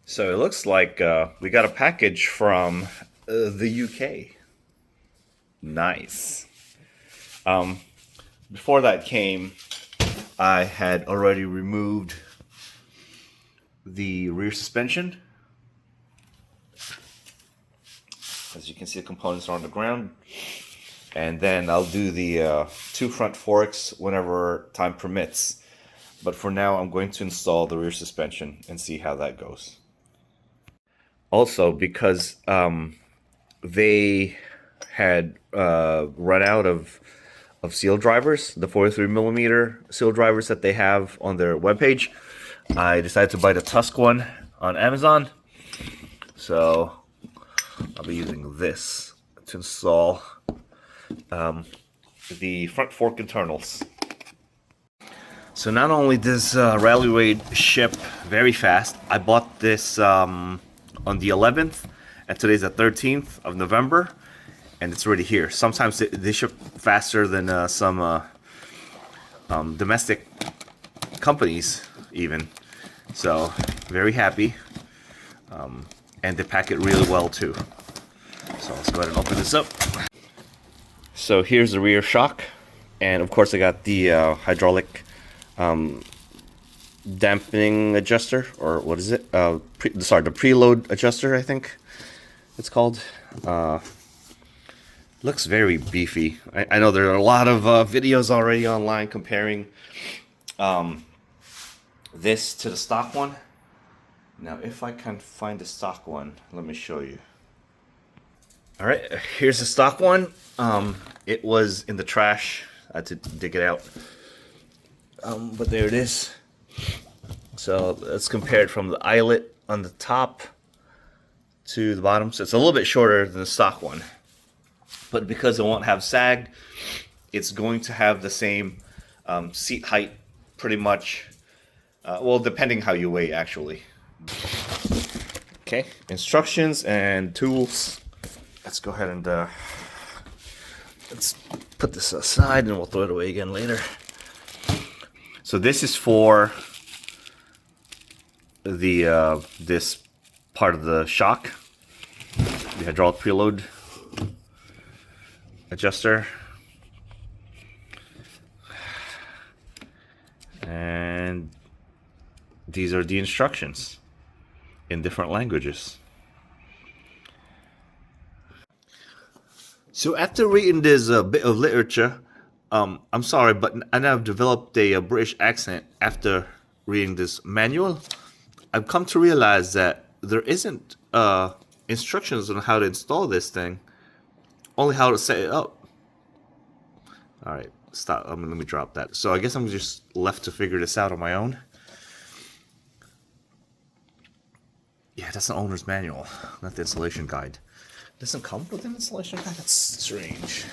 So it looks like we got a package from the UK. Nice. Before that came, I had already removed the rear suspension. As you can see, the components are on the ground. And then I'll do the two front forks whenever time permits. But for now, I'm going to install the rear suspension and see how that goes. Also, because they had run out of seal drivers, the 43 millimeter seal drivers that they have on their webpage, I decided to buy the Tusk one on Amazon. So I'll be using this to install the front fork internals. So not only does Rally Raid ship very fast, I bought this on the 11th, and today's the 13th of November, and it's already here. Sometimes they ship faster than some domestic companies even. So very happy, and they pack it really well too. So let's go ahead and open this up. So here's the rear shock, and of course I got the hydraulic dampening adjuster, or what is it? The preload adjuster, I think it's called. Looks very beefy. I know there are a lot of videos already online comparing this to the stock one. Now, if I can find the stock one, let me show you. All right, here's the stock one. It was in the trash. I had to dig it out. But there it is. So let's compare it from the eyelet on the top to the bottom. So it's a little bit shorter than the stock one. But because it won't have sag, it's going to have the same seat height pretty much. Well, depending how you weigh, actually. Okay, instructions and tools. Let's go ahead and let's put this aside and we'll throw it away again later. So this is for the this part of the shock, the hydraulic preload adjuster, and these are the instructions in different languages. So after reading this bit of literature, I'm sorry, but I now have developed a British accent after reading this manual. I've come to realize that there isn't instructions on how to install this thing, only how to set it up. All right, stop. Let me drop that. So I guess I'm just left to figure this out on my own. Yeah, that's the owner's manual, not the installation guide. Doesn't come with an installation guide? That's strange.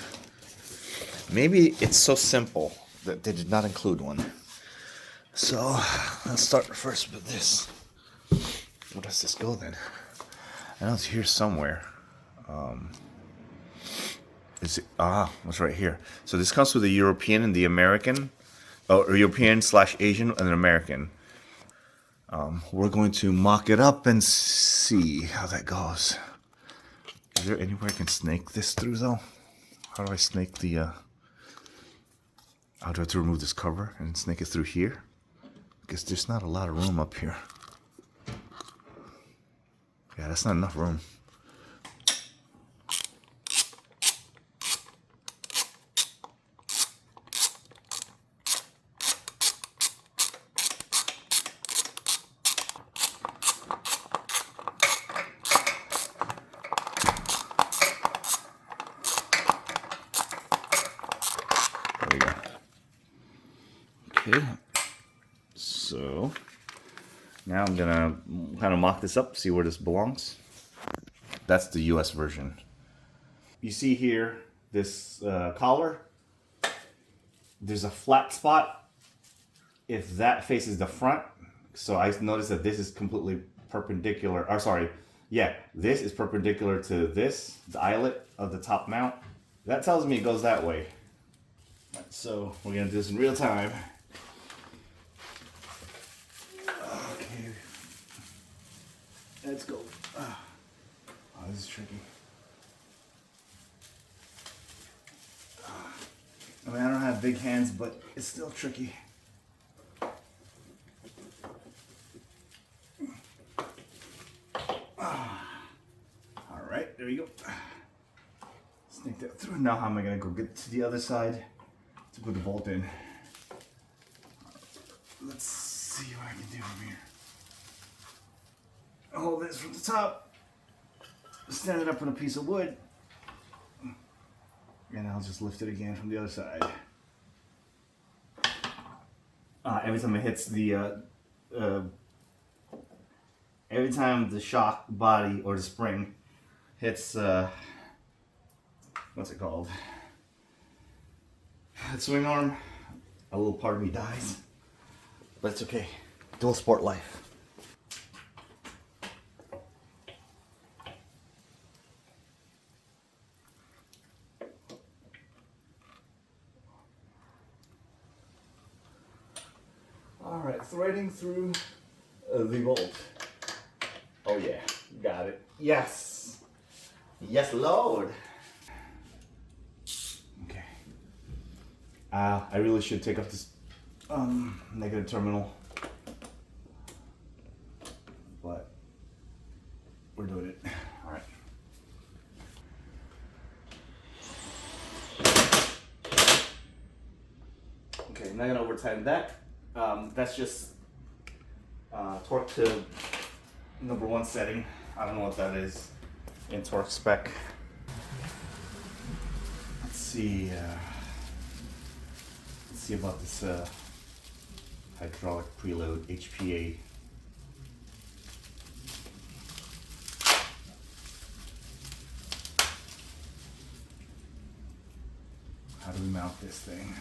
Maybe it's so simple that they did not include one. So let's start first with this. Where does this go then? I know it's here somewhere. Is it? It's right here. So this comes with the European and the American, or European/Asian and an American. We're going to mock it up and see how that goes. Is there anywhere I can snake this through though? How do I snake the? How do I have to remove this cover and snake it through here? Because there's not a lot of room up here. Yeah, that's not enough room. There we go. Okay. So now I'm gonna kind of mock this up, see where this belongs. That's the US version. You see here, this collar. There's a flat spot if that faces the front. So I noticed that this is completely perpendicular. Or sorry, yeah, this is perpendicular to this, the eyelet of the top mount. That tells me it goes that way. So we're gonna do this in real time. Okay. Let's go. Oh, this is tricky. I mean, I don't have big hands, but it's still tricky. All right, there you go. Snake that through. Now how am I gonna go get to the other side to put the bolt in? Let's see what I can do from here. Hold this from the top, stand it up on a piece of wood, and I'll just lift it again from the other side. Every time it hits the, every time the shock body or the spring hits, what's it called? The swing arm, a little part of me dies, but it's okay. Dual sport life. All right, threading through the bolt. Oh yeah, got it. Yes, yes, Lord. Okay. I really should take off this negative terminal, but we're doing it. All right. Okay, not gonna over tighten that. That's just torque to #1 setting. I don't know what that is in torque spec. Let's see about this hydraulic preload HPA. How do we mount this thing?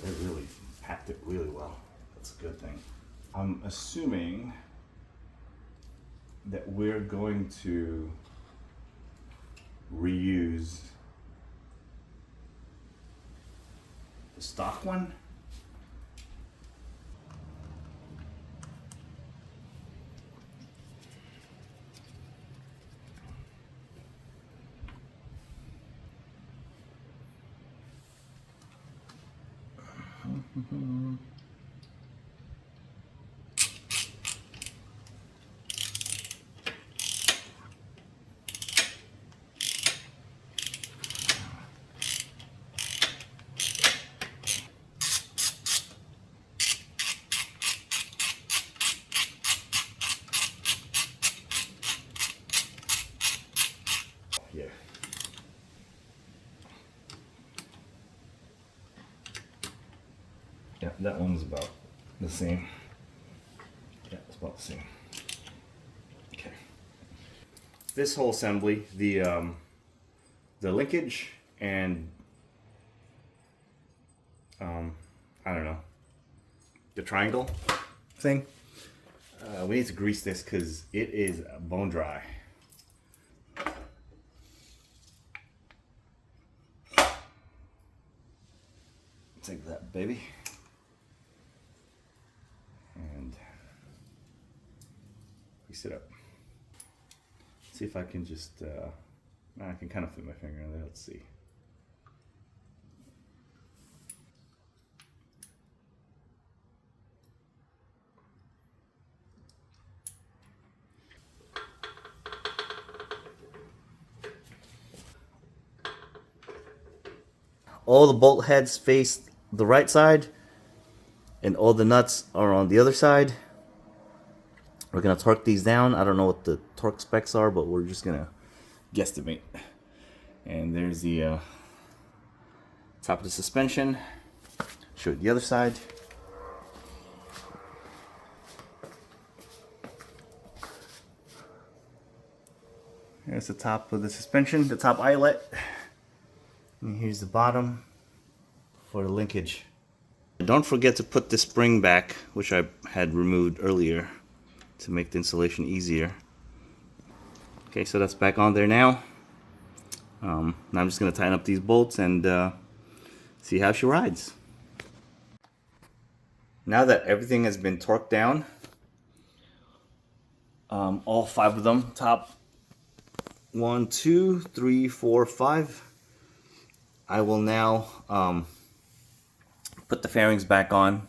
They really packed it really well. That's a good thing. I'm assuming that we're going to reuse the stock one. Yeah. Yeah, that one's about the same. Yeah, it's about the same. Okay. This whole assembly, the linkage and I don't know, the triangle thing. We need to grease this because it is bone dry. Take that, baby. And grease it up. See if I can just, I can kind of fit my finger in there. Let's see. All the bolt heads face the right side and all the nuts are on the other side. We're gonna torque these down. I don't know what the torque specs are, but we're just gonna guesstimate. And there's the top of the suspension. Show you the other side. Here's the top of the suspension, the top eyelet. And here's the bottom for the linkage. Don't forget to put the spring back, which I had removed earlier to make the installation easier. Okay, so that's back on there now. Now I'm just going to tighten up these bolts and see how she rides. Now that everything has been torqued down, all 5 of them, top 1, 2, 3, 4, 5, I will now put the fairings back on.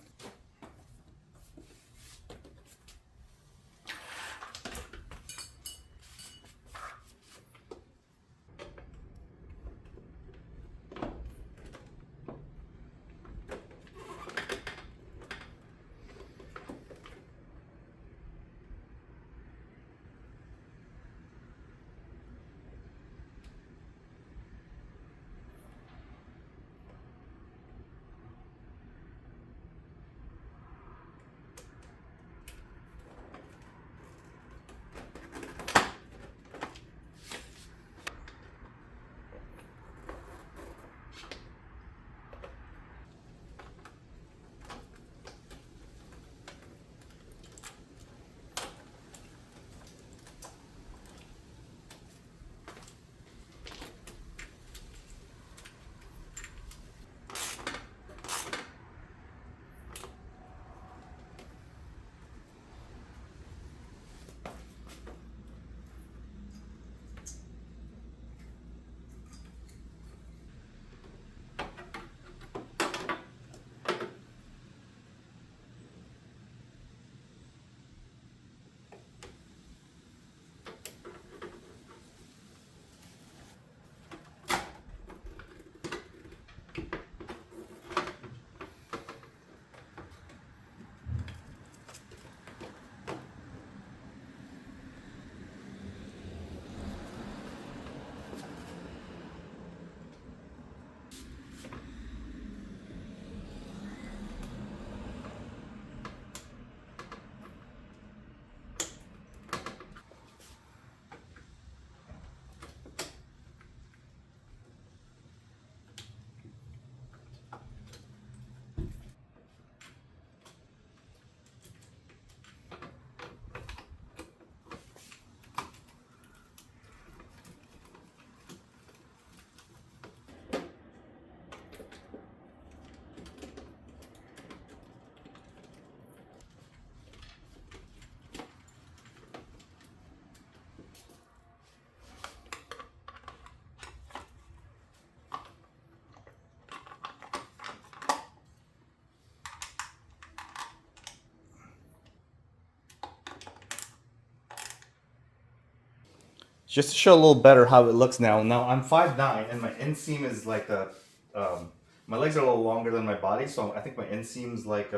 Just to show a little better how it looks now. Now I'm 5'9" and my inseam is like my legs are a little longer than my body, so I think my inseam's like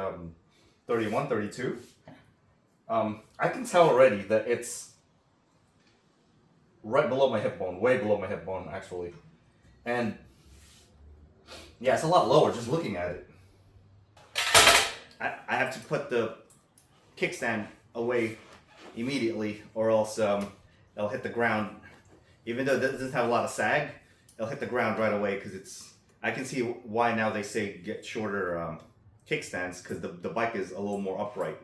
31, 32. I can tell already that it's right below my hip bone, way below my hip bone actually. And yeah, it's a lot lower just looking at it. I have to put the kickstand away immediately or else it'll hit the ground. Even though it doesn't have a lot of sag, it'll hit the ground right away because it's, I can see why now they say get shorter kickstands because the bike is a little more upright.